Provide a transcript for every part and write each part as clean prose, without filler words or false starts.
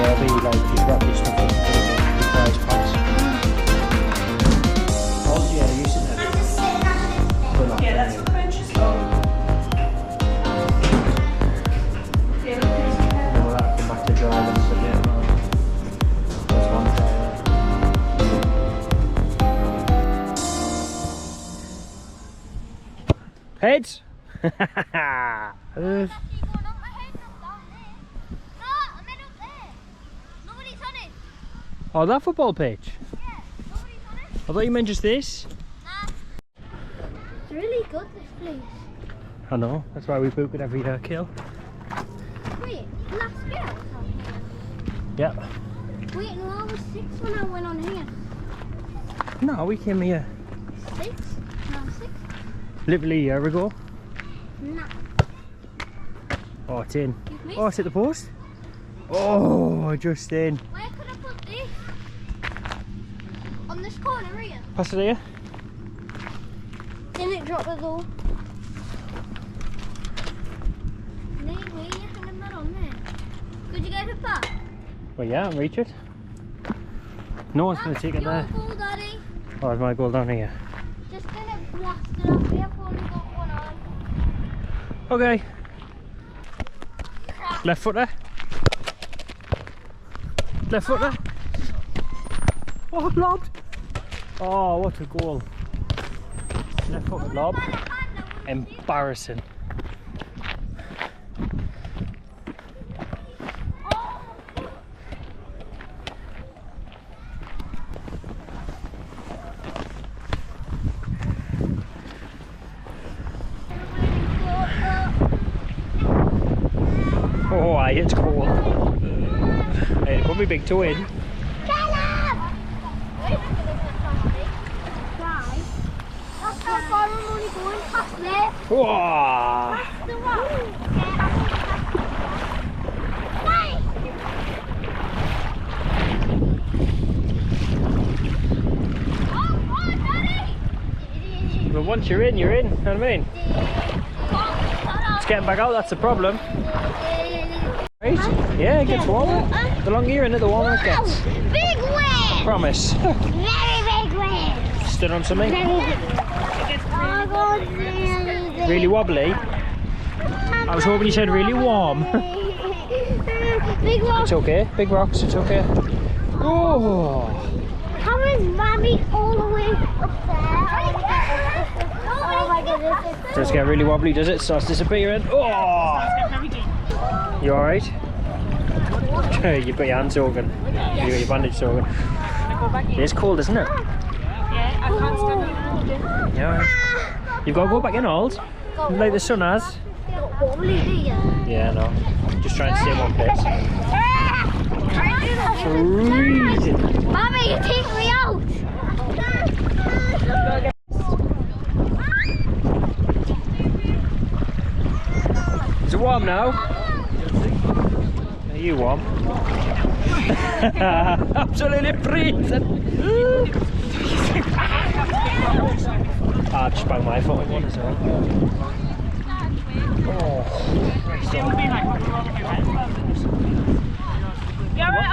Yeah, but you like you wrap your stuff up and put it in the prize packs. Oh yeah, you sit there. Yeah, that's what the benches for. Yeah, look at this. And we'll have to come back to driving so yeah. There's one driver. Heads! Oh, that football pitch? Yeah, nobody's on it. I thought you meant just this. Nah. It's really good, this place. I know, that's why we book it every kill. Wait, last year I was on here. Yep. Wait, no, I was 6 when I went on here. No, we came here 6? No, 6? literally a year ago. Nah. Oh, it's in. Excuse me? Oh, it's at the post. Oh, just in. Where could I put this? On this corner here. Pass it here. Didn't it drop it though? No way, you're hanging that on there. Could you get it back? Well, yeah, I'll reach it. No one's going to take it there. Your goal, Daddy. Oh, there's my goal down here. Just gonna blast it up. We have only got one on. Okay. Left footer. Left footer. Oh, lobbed. Oh, what a goal. Left footer lob. Embarrassing. Oh, I hit goal. Hey, put me big toe in. That's how far I'm only going past there. Whoa. Past the rock. But once you're in, you know what I mean? It's getting back out, that's the problem. Right? Yeah, it gets warmer. The longer you're in it, the warmer it gets. Big wave! Promise. Very big wave! Stood on something? Really Really wobbly? I was hoping you said really warm. Big rock. It's okay, big rocks, it's okay. Oh! How is Mommy all the way up there? Oh my goodness. Does it get really wobbly, does it? Starts disappearing. Oh! You alright? You've got your hand soaking. You've got your bandage soaking. It's cold, isn't it? Yeah, I can't stand it. Yeah, right. You've got to go back in, Old. Like the sun has. Yeah, I know. Just trying to stay in one place. Freezing. Mommy, you take me out! Is it warm now? Are you warm? Absolutely freezing! I've just banged my foot on one as well. Oh, It would be like what you want to do. You alright,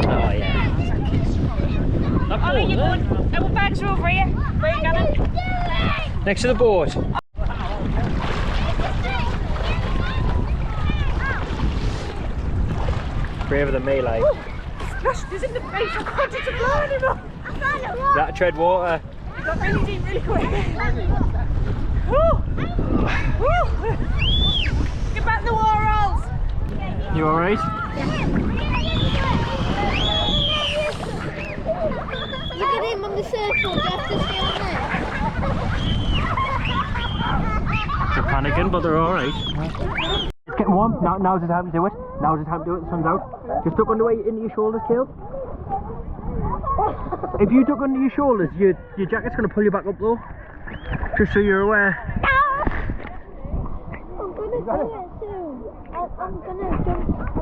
oh yeah. Not Ollie, cold, you're is going. Our bags are over here. Where you going? it? Next to the boat. Braver than me, like. Splashed us in the face. I can't take the blow anymore. That tread water. It got really deep really quick. Woo! Woo! Get back the war rolls. You alright? Look at him on the circle, just to stay on there. They're panicking, but they're alright. It's getting warm. Now's the time to do it. Now's the time to do it. The sun's out. Just duck underway into your shoulders, Kale. If you duck under your shoulders, your jacket's going to pull you back up though. Just so you're aware. I'm gonna do it soon. I'm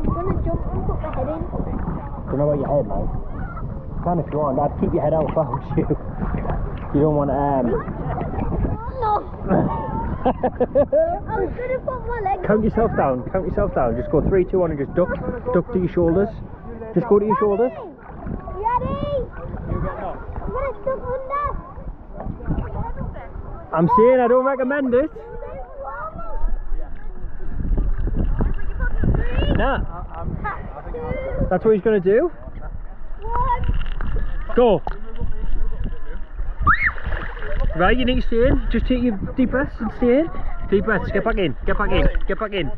gonna jump and put my head in. Don't know about your head, like. You can if you want. I'd keep your head out if I was you. You don't want to No. was gonna put my leg. Count yourself down. Count yourself down. Just go 3, 2, 1 and just duck. Duck to your shoulders. Just go to your shoulders. Ready? I'm gonna stuck under. I'm saying I don't recommend it. Nah. That's what he's gonna do. Go. Right, you need to stay in. Just take your deep breaths and stay in. Deep breaths. Get back in. Get back in. Get back in.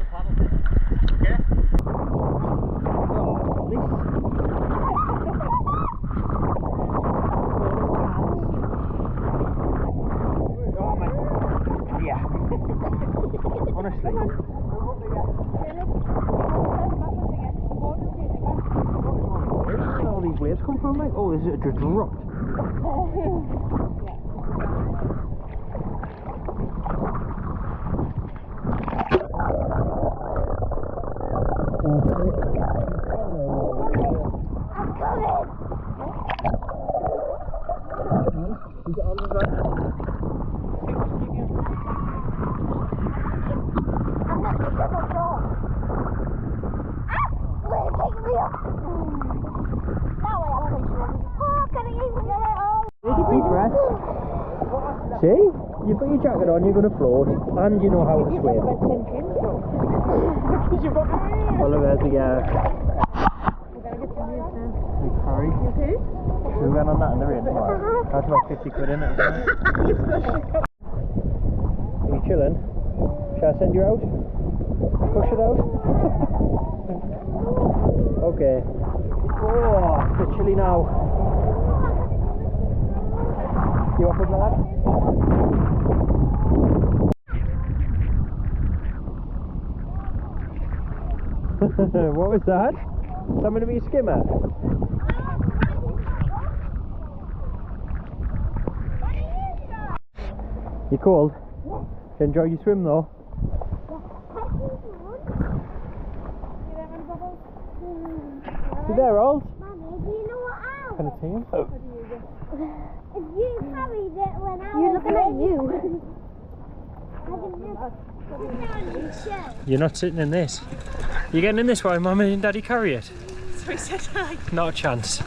Yeah. Honestly. Where did all these waves come from? Like, oh, is it just dropped? See? You've got your jacket on, you're going to float, and you know how to swim. Well, look, there's the big curry. We went on that in the rain tomorrow. That's about 50 quid in it, isn't it? Are you chilling? Shall I send you out? Push it out? Okay. Oh, it's a bit chilly now. You up with my lad? What was that? Something to be a skimmer? You cold? You enjoy your swim though? You there, Old? Mommy, do you know what else? Kind of team? If you carried it when I You're was looking at you. You're not sitting in this. You're getting in this while Mummy and Daddy carry it? So he said, Not a chance.